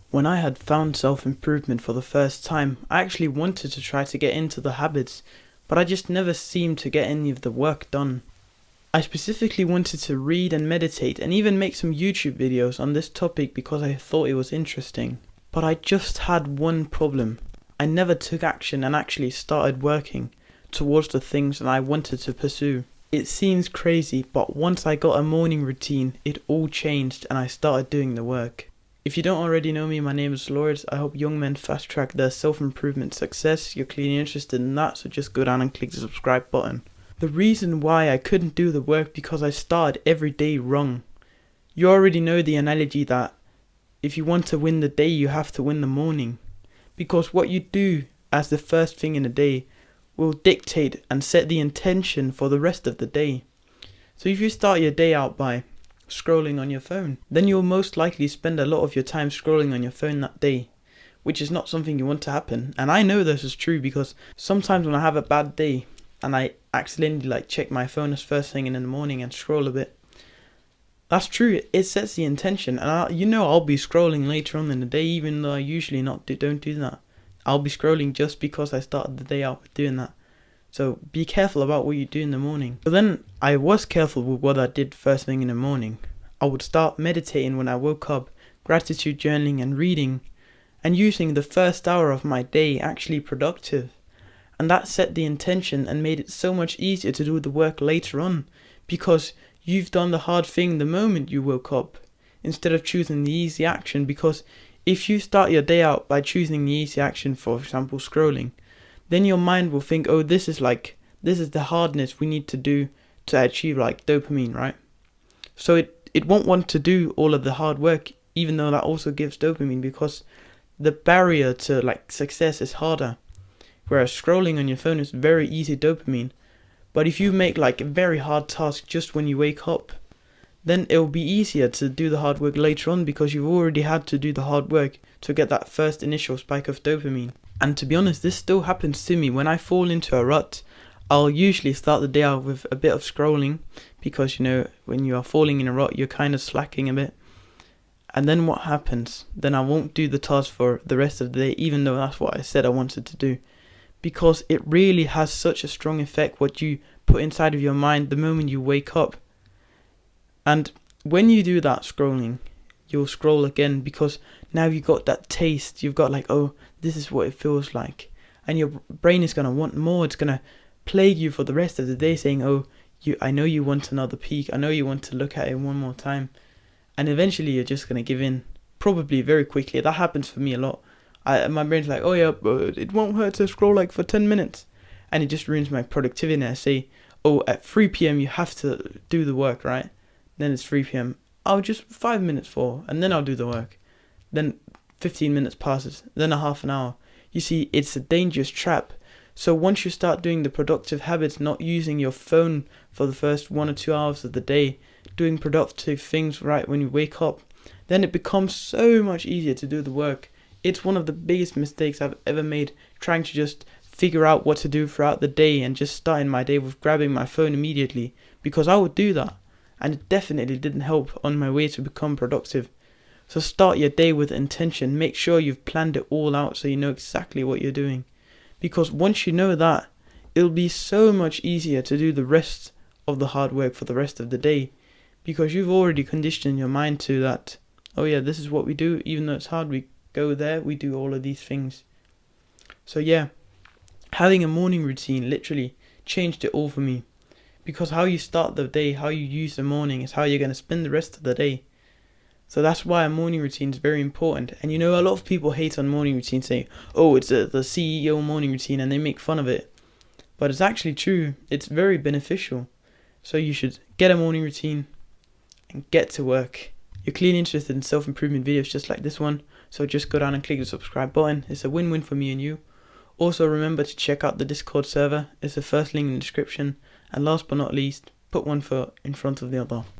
When I had found self-improvement for the first time, I actually wanted to try to get into the habits, but I just never seemed to get any of the work done. I specifically wanted to read and meditate and even make some YouTube videos on this topic because I thought it was interesting. But I just had one problem. I never took action and actually started working towards the things that I wanted to pursue. It seems crazy, but once I got a morning routine, it all changed and I started doing the work. If you don't already know me, my name is Lords. I help young men fast track their self-improvement success. You're clearly interested in that, so just go down and click the subscribe button. The reason why I couldn't do the work because I started every day wrong. You already know the analogy that if you want to win the day, you have to win the morning. Because what you do as the first thing in the day will dictate and set the intention for the rest of the day. So if you start your day out by scrolling on your phone, then you'll most likely spend a lot of your time scrolling on your phone that day, which is not something you want to happen. And I know this is true because sometimes when I have a bad day and I accidentally check my phone as first thing in the morning and scroll a bit, that's true, it sets the intention, and I'll be scrolling later on in the day, even though I usually don't do that. I'll be scrolling just because I started the day out with doing that. So be careful about what you do in the morning. But then I was careful with what I did first thing in the morning. I would start meditating when I woke up, gratitude journaling and reading, and using the first hour of my day actually productive. And that set the intention and made it so much easier to do the work later on, because you've done the hard thing the moment you woke up, instead of choosing the easy action. Because if you start your day out by choosing the easy action, for example scrolling, then your mind will think, oh, this is the hardness we need to do to achieve dopamine, right? So it won't want to do all of the hard work, even though that also gives dopamine, because the barrier to success is harder. Whereas scrolling on your phone is very easy dopamine. But if you make a very hard task just when you wake up, then it will be easier to do the hard work later on, because you've already had to do the hard work to get that first initial spike of dopamine. And to be honest, this still happens to me. When I fall into a rut, I'll usually start the day out with a bit of scrolling, because when you are falling in a rut, you're kind of slacking a bit. And then what happens? Then I won't do the task for the rest of the day, even though that's what I said I wanted to do. Because it really has such a strong effect what you put inside of your mind the moment you wake up. And when you do that scrolling, you'll scroll again, because now you've got that taste. You've got oh, this is what it feels like. And your brain is going to want more. It's going to plague you for the rest of the day, saying, oh, I know you want another peek. I know you want to look at it one more time. And eventually you're just going to give in, probably very quickly. That happens for me a lot. My brain's oh yeah, it won't hurt to scroll for 10 minutes. And it just ruins my productivity. And I say, oh, at 3 p.m. you have to do the work, right? Then it's 3 p.m. I'll just 5 minutes for, and then I'll do the work. Then 15 minutes passes, then a half an hour. You see, it's a dangerous trap. So once you start doing the productive habits, not using your phone for the first 1 or 2 hours of the day, doing productive things right when you wake up, then it becomes so much easier to do the work. It's one of the biggest mistakes I've ever made, trying to just figure out what to do throughout the day and just starting my day with grabbing my phone immediately, because I would do that. And it definitely didn't help on my way to become productive. So start your day with intention. Make sure you've planned it all out so you know exactly what you're doing. Because once you know that, it'll be so much easier to do the rest of the hard work for the rest of the day. Because you've already conditioned your mind to that, oh yeah, this is what we do. Even though it's hard, we go there, we do all of these things. So yeah, having a morning routine literally changed it all for me. Because how you start the day, how you use the morning is how you're going to spend the rest of the day. So that's why a morning routine is very important. And a lot of people hate on morning routine, saying, oh, it's the CEO morning routine, and they make fun of it. But it's actually true. It's very beneficial. So you should get a morning routine and get to work. You're clearly interested in self-improvement videos just like this one, so just go down and click the subscribe button. It's a win-win for me and you. Also remember to check out the Discord server. It's the first link in the description. And last but not least, put one foot in front of the other.